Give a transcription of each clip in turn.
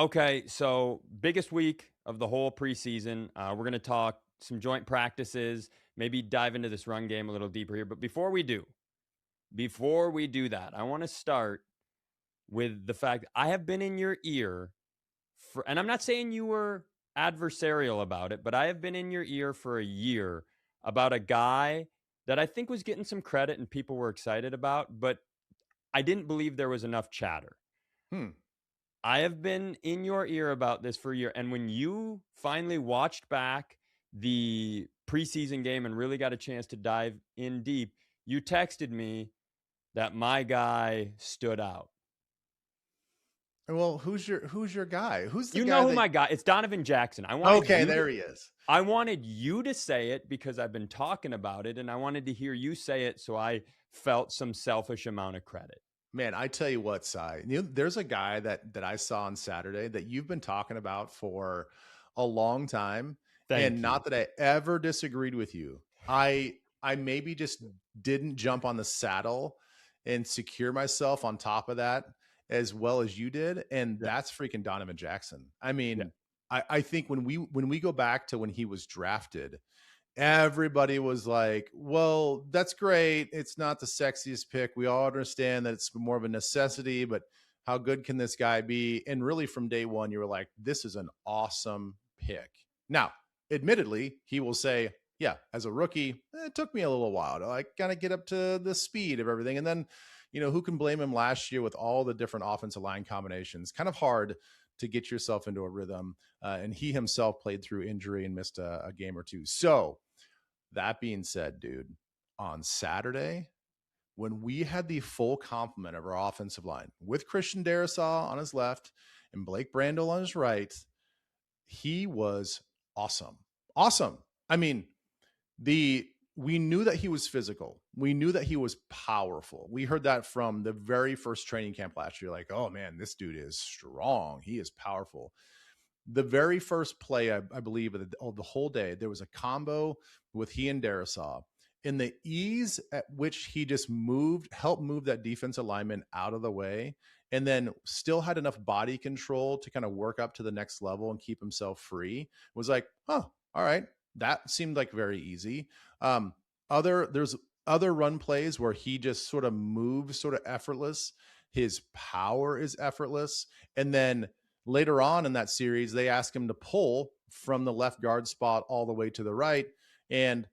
Okay, so biggest week of the whole preseason. We're going to talk some joint practices, maybe dive into this run game a little deeper here. But before we do that, I want to start with the fact I have been in your ear for, and I'm not saying you were adversarial about it, but I have been in your ear for a year about a guy that I think was getting some credit and people were excited about, but I didn't believe there was enough chatter. Hmm. I have been in your ear about this for a year. And when you finally watched back the preseason game and really got a chance to dive in deep, you texted me that my guy stood out. Well, who's your guy? Who's the You know guy who that? my guy? It's Donovan Jackson. Okay, there he is. I wanted you to say it because I've been talking about it, and I wanted to hear you say it, so I felt some selfish amount of credit. Man, I tell you what, Cy, there's a guy that I saw on Saturday that you've been talking about for a long time, and Thank you. not that I ever disagreed with you. I maybe just didn't jump on the saddle and secure myself on top of that as well as you did, and Yeah, that's freaking Donovan Jackson. I yeah, mean, I think when we go back to when he was drafted, everybody was like, well, that's great. It's not the sexiest pick. We all understand that it's more of a necessity, but how good can this guy be? And really, from day one, you were like, this is an awesome pick. Now, admittedly, he will say, yeah, as a rookie, it took me a little while to like kind of get up to the speed of everything. And then, who can blame him last year with all the different offensive line combinations? Kind of hard to get yourself into a rhythm. And he himself played through injury and missed a game or two. So, that being said, dude, on Saturday, when we had the full complement of our offensive line with Christian Darrisaw on his left and Blake Brandel on his right, he was awesome. Awesome. I mean, we knew that he was physical. We knew that he was powerful. We heard that from the very first training camp last year. Like, oh man, this dude is strong. He is powerful. The very first play, I believe, of the whole day, there was a combo with he and Darrisaw. In the ease at which he just helped move that defensive lineman out of the way, and then still had enough body control to kind of work up to the next level and keep himself free, was like, oh, all right. That seemed like very easy. Um, there's other run plays where he just sort of moves sort of effortless. His power is effortless. And then later on in that series, they ask him to pull from the left guard spot all the way to the right. And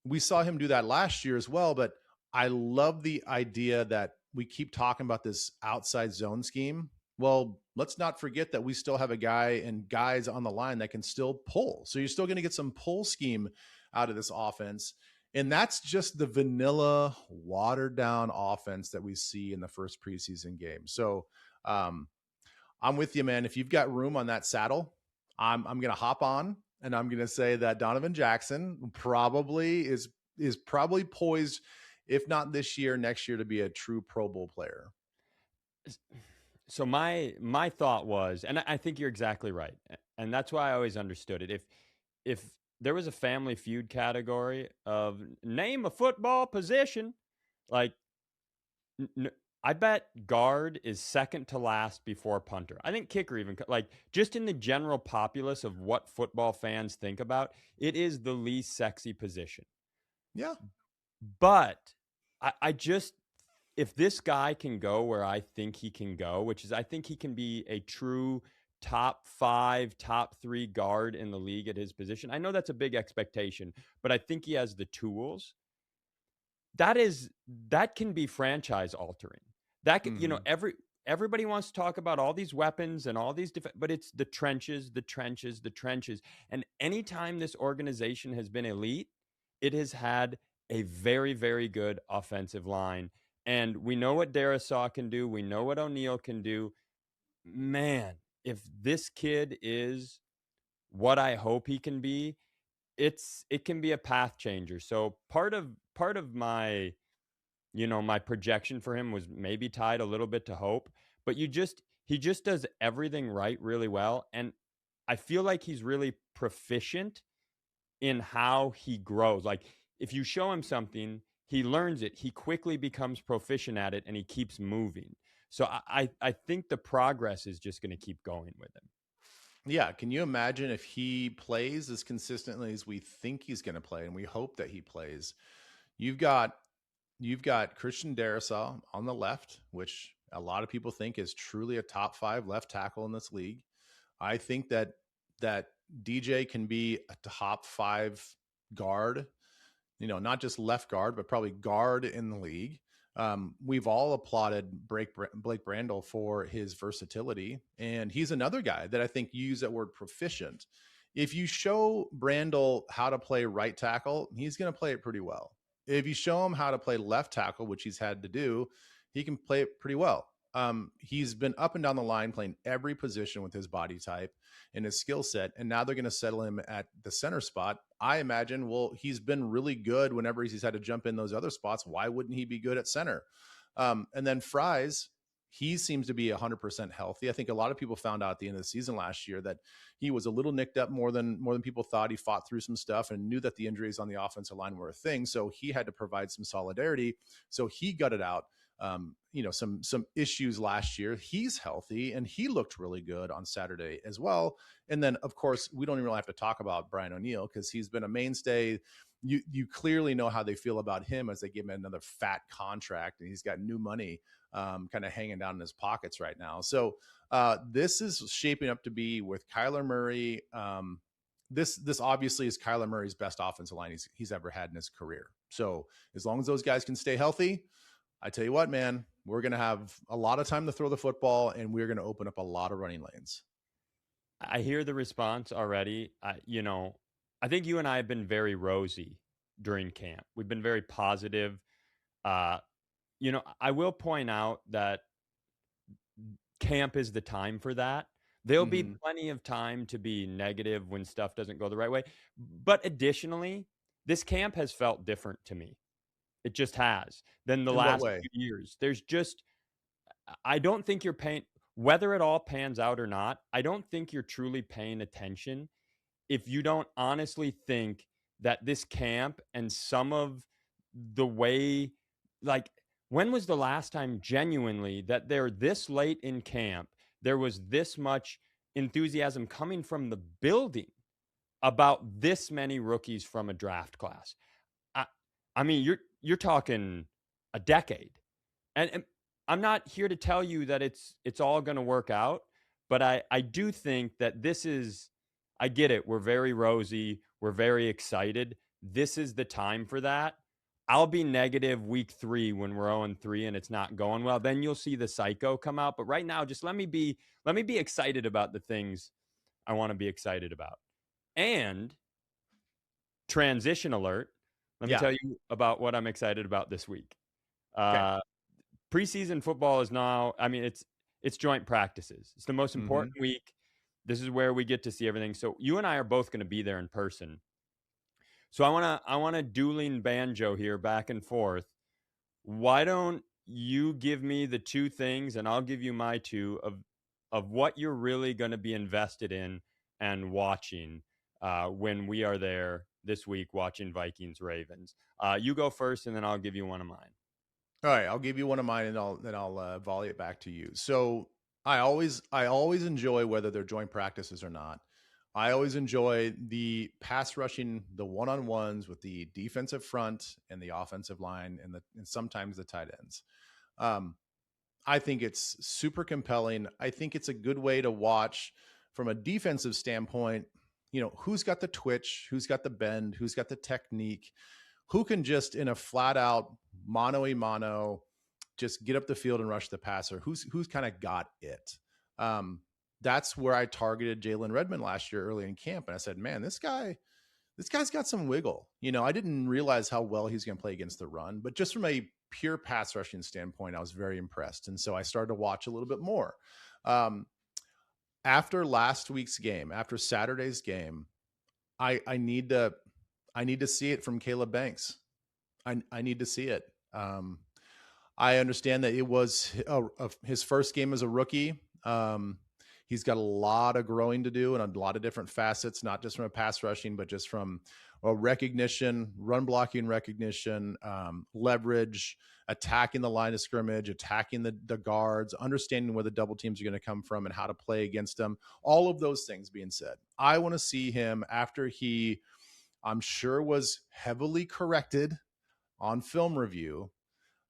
we saw him do that last year as well. But I love the idea that we keep talking about this outside zone scheme. Well, let's not forget that we still have a guy and guys on the line that can still pull. So you're still going to get some pull scheme out of this offense. And that's just the vanilla, watered down offense that we see in the first preseason game. So, I'm with you, man. If you've got room on that saddle, I'm going to hop on, and I'm going to say that Donovan Jackson probably is probably poised, if not this year, next year, to be a true Pro Bowl player. So my thought was, and I think you're exactly right, and that's why I always understood it. If there was a Family Feud category of name a football position, like n- I bet guard is second to last before punter. I think kicker even like just in the general populace of what football fans think about, it is the least sexy position. Yeah. But I just if this guy can go where I think he can go, which is I think he can be a true top 5, top 3 guard in the league at his position. I know that's a big expectation, but I think he has the tools. That can be franchise altering. That can, Mm-hmm. everybody wants to talk about all these weapons and all these but it's the trenches, the trenches, the trenches. And anytime this organization has been elite, it has had a very, very good offensive line. And we know what Darisaw can do. We know what O'Neal can do. Man, if this kid is what I hope he can be, it can be a path changer. So part of my my projection for him was maybe tied a little bit to hope, but he just does everything right really well. And I feel like he's really proficient in how he grows. Like if you show him something, he learns it, he quickly becomes proficient at it, and he keeps moving. So I think the progress is just going to keep going with him. Yeah, can you imagine if he plays as consistently as we think he's going to play, and we hope that he plays? You've got Christian Darrisaw on the left, which a lot of people think is truly a top 5 left tackle in this league. I think that DJ can be a top 5 guard, not just left guard, but probably guard in the league. We've all applauded Blake Brandel for his versatility, and he's another guy that I think you use that word proficient. If you show Brandel how to play right tackle, he's going to play it pretty well. If you show him how to play left tackle, which he's had to do, he can play it pretty well. He's been up and down the line playing every position with his body type and his skill set, and now they're going to settle him at the center spot. I imagine, well, he's been really good whenever he's had to jump in those other spots. Why wouldn't he be good at center? And then Fries, he seems to be 100% healthy. I think a lot of people found out at the end of the season last year that he was a little nicked up more than people thought. He fought through some stuff and knew that the injuries on the offensive line were a thing. So he had to provide some solidarity. So he gutted out some issues last year. He's healthy and he looked really good on Saturday as well. And then of course we don't even really have to talk about Brian O'Neill because he's been a mainstay. You clearly know how they feel about him as they give him another fat contract and he's got new money kind of hanging down in his pockets right now. So this is shaping up to be with Kyler Murray. This obviously is Kyler Murray's best offensive line he's ever had in his career. So as long as those guys can stay healthy, I tell you what, man, we're going to have a lot of time to throw the football and we're going to open up a lot of running lanes. I hear the response already. I think you and I have been very rosy during camp. We've been very positive. I will point out that camp is the time for that. There'll be plenty of time to be negative when stuff doesn't go the right way. But additionally, this camp has felt different to me. It just has than the In what last way? few years. I don't think you're paying, whether it all pans out or not, I don't think you're truly paying attention if you don't honestly think that this camp and some of the way, like, when was the last time genuinely that they're this late in camp, there was this much enthusiasm coming from the building about this many rookies from a draft class? I mean, you're talking a decade, and I'm not here to tell you that it's all going to work out, but I do think that this is. I get it. We're very rosy. We're very excited. This is the time for that. I'll be negative week 3 when we're 0-3 and it's not going well. Then you'll see the psycho come out. But right now, just let me be excited about the things I want to be excited about. And transition alert. Let me tell you about what I'm excited about this week. Okay. Preseason football is now, I mean, it's joint practices. It's the most important week. This is where we get to see everything. So you and I are both going to be there in person. So I want to dueling banjo here back and forth. Why don't you give me the 2 things and I'll give you my 2 of what you're really going to be invested in and watching when we are there this week watching Vikings Ravens. You go first and then I'll give you one of mine. All right, I'll give you one of mine and I'll volley it back to you. So I always enjoy whether they're joint practices or not. I always enjoy the pass rushing, the one-on-ones with the defensive front and the offensive line and sometimes the tight ends. I think it's super compelling. I think it's a good way to watch from a defensive standpoint, who's got the twitch, who's got the bend, who's got the technique, who can just in a flat out mano-a-mano just get up the field and rush the passer, who's kind of got it. That's where I targeted Jalen Redmond last year early in camp. And I said, man, this guy's got some wiggle. I didn't realize how well he's going to play against the run, but just from a pure pass rushing standpoint, I was very impressed. And so I started to watch a little bit more. After last week's game, after Saturday's game, I need to see it from Caleb Banks. I need to see it. I understand that it was his first game as a rookie. He's got a lot of growing to do and a lot of different facets, not just from a pass rushing, but just from recognition, run blocking recognition, leverage, attacking the line of scrimmage, attacking the guards, understanding where the double teams are going to come from and how to play against them. All of those things being said, I want to see him after he, I'm sure, was heavily corrected on film review.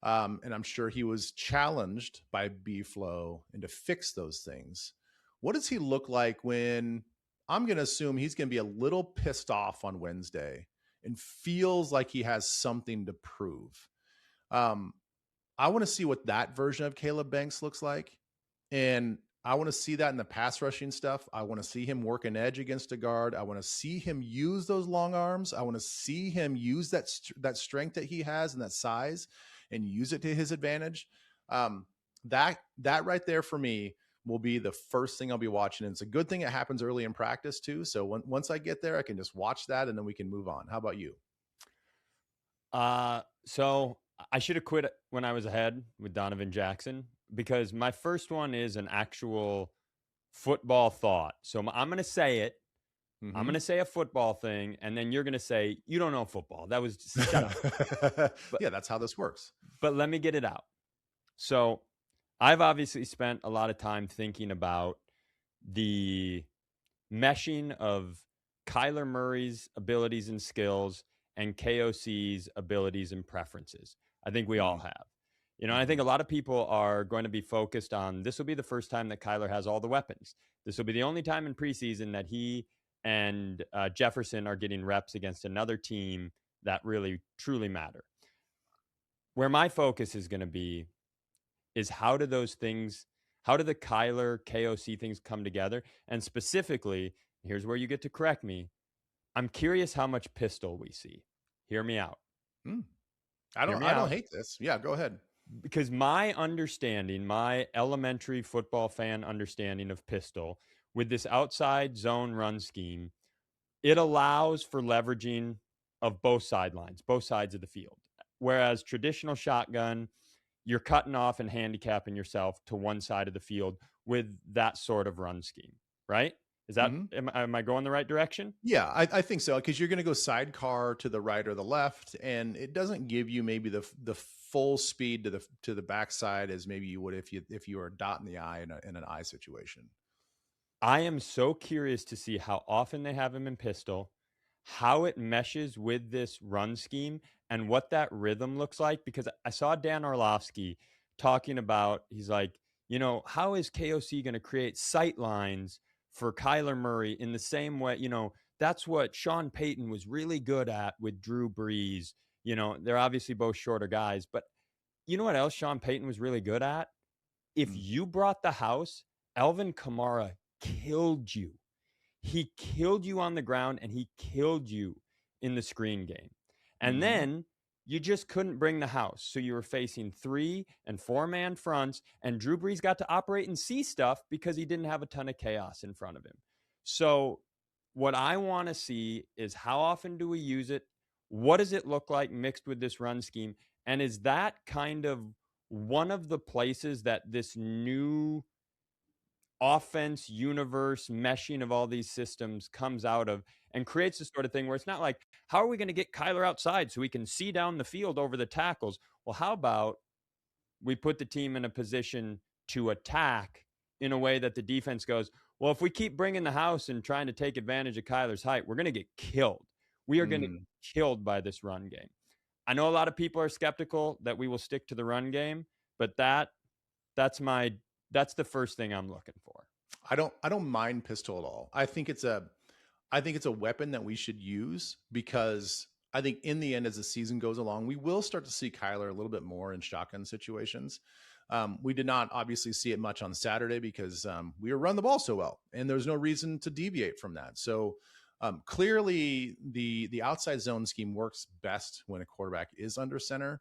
And I'm sure he was challenged by B-Flow and to fix those things. What does he look like when, I'm going to assume he's going to be a little pissed off on Wednesday and feels like he has something to prove? Um, I want to see what that version of Caleb Banks looks like. And I want to see that in the pass rushing stuff. I want to see him work an edge against a guard. I want to see him use those long arms. I want to see him use that strength that he has and that size and use it to his advantage. That right there for me will be the first thing I'll be watching. And it's a good thing it happens early in practice too. So once I get there, I can just watch that and then we can move on. How about you? So I should have quit when I was ahead with Donovan Jackson, because my first one is an actual football thought. So I'm going to say it. I'm going to say a football thing, and then you're going to say, you don't know football. That was just shut up. But, yeah, that's how this works. But let me get it out. So I've obviously spent a lot of time thinking about the meshing of Kyler Murray's abilities and skills and KOC's abilities and preferences. I think we all have. You know, I think a lot of people are going to be focused on, this will be the first time that Kyler has all the weapons. This will be the only time in preseason that he and Jefferson are getting reps against another team that really, truly matter. Where my focus is going to be is how do those things, how do the Kyler KOC things come together? And specifically, here's where you get to correct me. I'm curious how much pistol we see. Hear me out. I don't hate this. Yeah, go ahead. Because my understanding, my elementary football fan understanding of pistol, with this outside zone run scheme, it allows for leveraging of both sidelines, both sides of the field. Whereas traditional shotgun, you're cutting off and handicapping yourself to one side of the field with that sort of run scheme, right? Is that, am I going the right direction? Yeah, I think so, because you're going to go sidecar to the right or the left, and it doesn't give you maybe the full speed to the backside as maybe you would if you were dotting the I in an I situation. I am so curious to see how often they have him in pistol, how it meshes with this run scheme, and what that rhythm looks like. Because I saw Dan Orlovsky talking about, he's like, you know, how is KOC going to create sight lines for Kyler Murray in the same way? You know, that's what Sean Payton was really good at with Drew Brees. You know, they're obviously both shorter guys, but you know what else Sean Payton was really good at? If you brought the house, Alvin Kamara killed you. He killed you on the ground and he killed you in the screen game. And then you just couldn't bring the house. So you were facing 3 and 4 man fronts, and Drew Brees got to operate and see stuff because he didn't have a ton of chaos in front of him. So what I want to see is, how often do we use it? What does it look like mixed with this run scheme? And is that kind of one of the places that this new offense universe meshing of all these systems comes out of and creates the sort of thing where it's not like, how are we going to get Kyler outside so we can see down the field over the tackles? Well, how about we put the team in a position to attack in a way that the defense goes, well, if we keep bringing the house and trying to take advantage of Kyler's height, we're going to get killed. We are going to get killed by this run game. I know a lot of people are skeptical that we will stick to the run game, but that's the first thing I'm looking for. I don't mind pistol at all. I think it's a weapon that we should use, because I think in the end, as the season goes along, we will start to see Kyler a little bit more in shotgun situations. We did not obviously see it much on Saturday because we were running the ball so well, and there's no reason to deviate from that. So clearly the outside zone scheme works best when a quarterback is under center,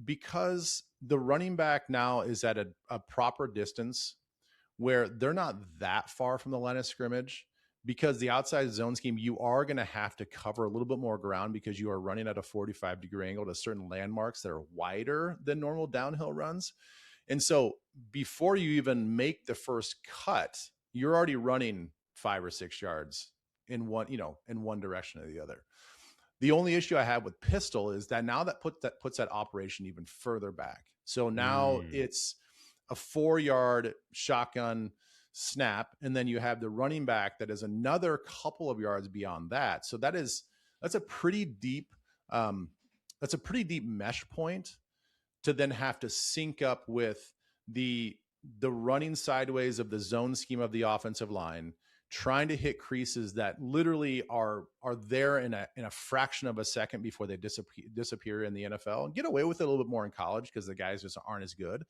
because the running back now is at a proper distance where they're not that far from the line of scrimmage. Because the outside zone scheme, you are going to have to cover a little bit more ground because you are running at a 45-degree angle to certain landmarks that are wider than normal downhill runs. And so before you even make the first cut, you're already running 5 or 6 yards in one direction or the other. The only issue I have with pistol is that now that puts that operation even further back. So now it's a 4-yard shotgun snap, and then you have the running back that is another couple of yards beyond that. So that's a pretty deep mesh point to then have to sync up with the running sideways of the zone scheme of the offensive line, trying to hit creases that literally are there in a fraction of a second before they disappear in the NFL, and get away with it a little bit more in college because the guys just aren't as good.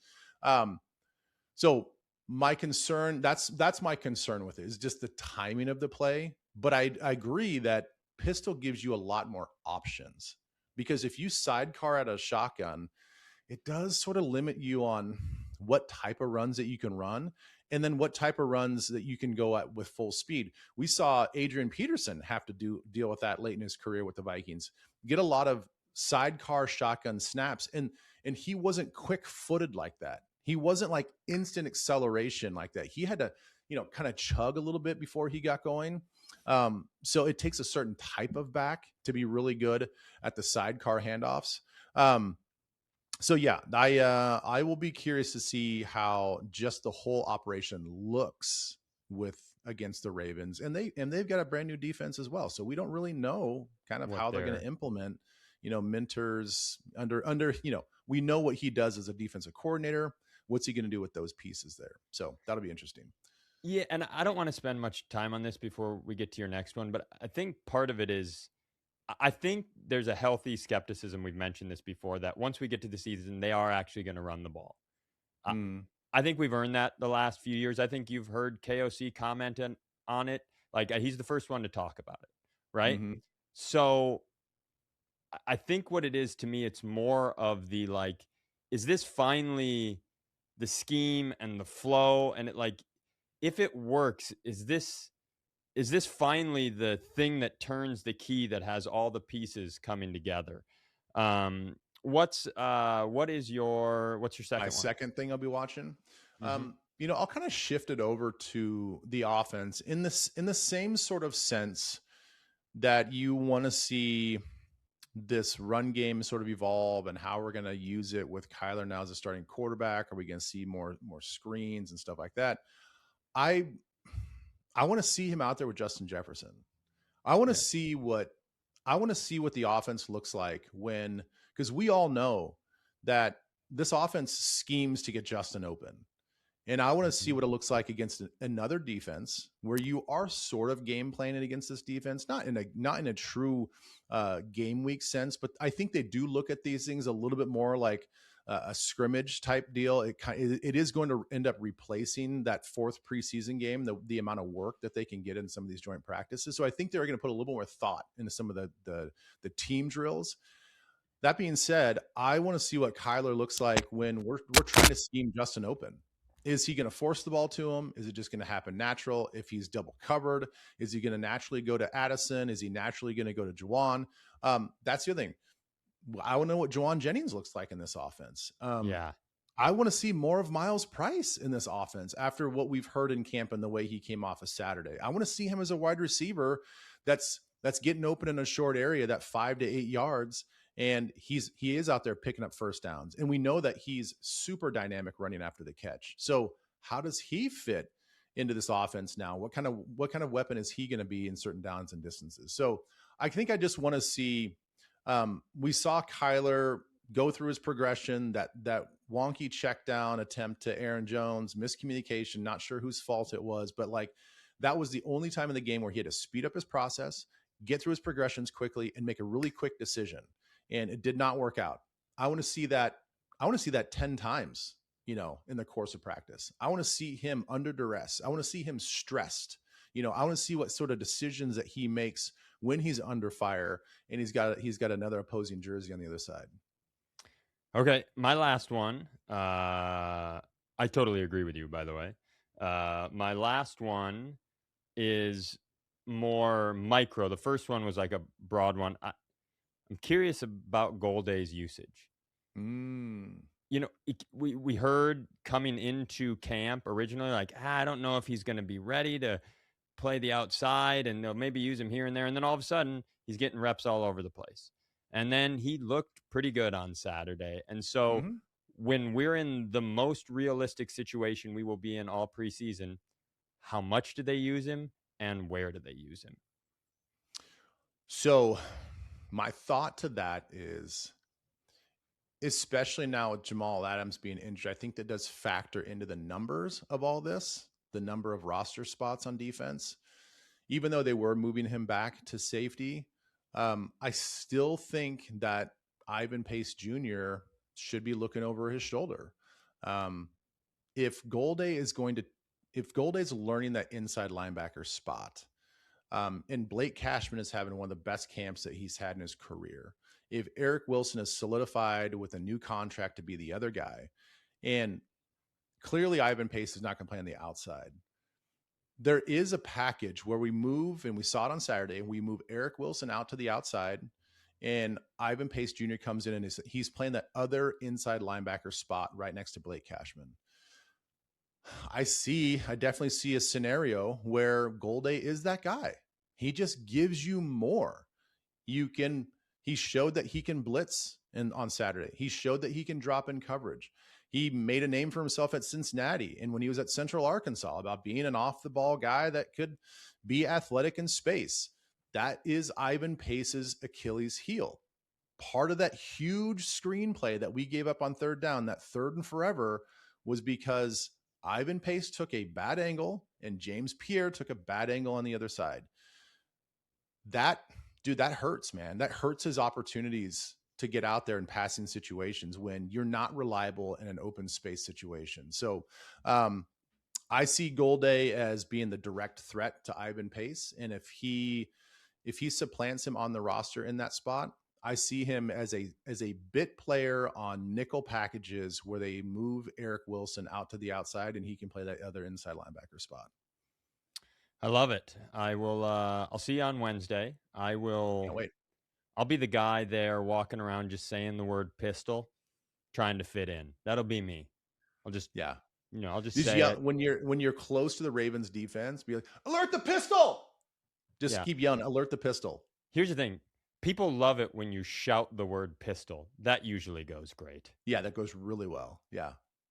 So my concern, that's my concern with it, is just the timing of the play. But I agree that pistol gives you a lot more options, because if you sidecar at a shotgun, it does sort of limit you on what type of runs that you can run, and then what type of runs that you can go at with full speed. We saw Adrian Peterson have to deal with that late in his career with the Vikings, get a lot of sidecar shotgun snaps, and he wasn't quick-footed like that. He wasn't like instant acceleration like that. He had to, kind of chug a little bit before he got going. So it takes a certain type of back to be really good at the sidecar handoffs. So yeah, I will be curious to see how just the whole operation looks against the Ravens, and they've got a brand new defense as well. So we don't really know kind of how they're going to implement, Minter's under, we know what he does as a defensive coordinator. What's he going to do with those pieces there? So that'll be interesting. Yeah, and I don't want to spend much time on this before we get to your next one, but I think part of it is, I think there's a healthy skepticism. We've mentioned this before, that once we get to the season, they are actually going to run the ball. I think we've earned that the last few years. I think you've heard KOC comment on it. Like, he's the first one to talk about it, right? Mm-hmm. So I think what it is, to me, it's more of the, like, is this finally the scheme and the flow? And it, like, if it works, is this finally the thing that turns the key, that has all the pieces coming together? What's your second one? Second thing I'll be watching. Mm-hmm. I'll kind of shift it over to the offense in the same sort of sense that you want to see this run game sort of evolve, and how we're going to use it with Kyler now as a starting quarterback. Are we going to see more screens and stuff like that? I want to see him out there with Justin Jefferson. I want to see what the offense looks like because we all know that this offense schemes to get Justin open. And I want to see what it looks like against another defense where you are sort of game planning against this defense, not in a true game week sense, but I think they do look at these things a little bit more like a scrimmage type deal. It is going to end up replacing that fourth preseason game, the amount of work that they can get in some of these joint practices. So I think they're going to put a little more thought into some of the team drills. That being said, I want to see what Kyler looks like when we're trying to scheme Justin open. Is he going to force the ball to him? Is it just going to happen natural? If he's double covered, is he going to naturally go to Addison? Is he naturally going to go to Juwan? That's the other thing. I want to know what Juwan Jennings looks like in this offense. I want to see more of Miles Price in this offense after what we've heard in camp and the way he came off of Saturday. I want to see him as a wide receiver that's getting open in a short area, that 5 to 8 yards. And he is out there picking up first downs. And we know that he's super dynamic running after the catch. So how does he fit into this offense now? What kind of weapon is he going to be in certain downs and distances? So I think I just want to see, we saw Kyler go through his progression, that wonky check down attempt to Aaron Jones, miscommunication, not sure whose fault it was, but like that was the only time in the game where he had to speed up his process, get through his progressions quickly, and make a really quick decision. And it did not work out. I want to see that 10 times, in the course of practice. I want to see him under duress. I want to see him stressed. I want to see what sort of decisions that he makes when he's under fire and he's got another opposing jersey on the other side. Okay, my last one. I totally agree with you, by the way. My last one is more micro. The first one was like a broad one. I'm curious about Golday's usage. We heard coming into camp originally, like, I don't know if he's going to be ready to play the outside and they'll maybe use him here and there. And then all of a sudden, he's getting reps all over the place. And then he looked pretty good on Saturday. And so when we're in the most realistic situation we will be in all preseason, how much do they use him and where do they use him? So my thought to that is, especially now with Jamal Adams being injured, I think that does factor into the numbers of all this, the number of roster spots on defense. Even though they were moving him back to safety, I still think that Ivan Pace Jr. should be looking over his shoulder. If Golday's learning that inside linebacker spot, and Blake Cashman is having one of the best camps that he's had in his career, if Eric Wilson is solidified with a new contract to be the other guy, and clearly Ivan Pace is not going to play on the outside, there is a package where we move, and we saw it on Saturday, we move Eric Wilson out to the outside, and Ivan Pace Jr. comes in and he's playing that other inside linebacker spot right next to Blake Cashman. I definitely see a scenario where Golday is that guy. He just gives you more. He showed that he can blitz on Saturday. He showed that he can drop in coverage. He made a name for himself at Cincinnati and when he was at Central Arkansas about being an off-the-ball guy that could be athletic in space. That is Ivan Pace's Achilles heel. Part of that huge screenplay that we gave up on third down, that third and forever, was because Ivan Pace took a bad angle and James Pierre took a bad angle on the other side. That hurts, man. That hurts his opportunities to get out there in passing situations when you're not reliable in an open space situation. So I see Golday as being the direct threat to Ivan Pace. And if he supplants him on the roster in that spot, I see him as a bit player on nickel packages where they move Eric Wilson out to the outside and he can play that other inside linebacker spot. I love it. I will. I'll see you on Wednesday. Can't wait. I'll be the guy there walking around just saying the word pistol, trying to fit in. That'll be me. I'll just say it. When you're close to the Ravens defense, be like, alert the pistol. Just keep yelling, alert the pistol. Here's the thing. People love it when you shout the word pistol. That usually goes great. Yeah, that goes really well. Yeah.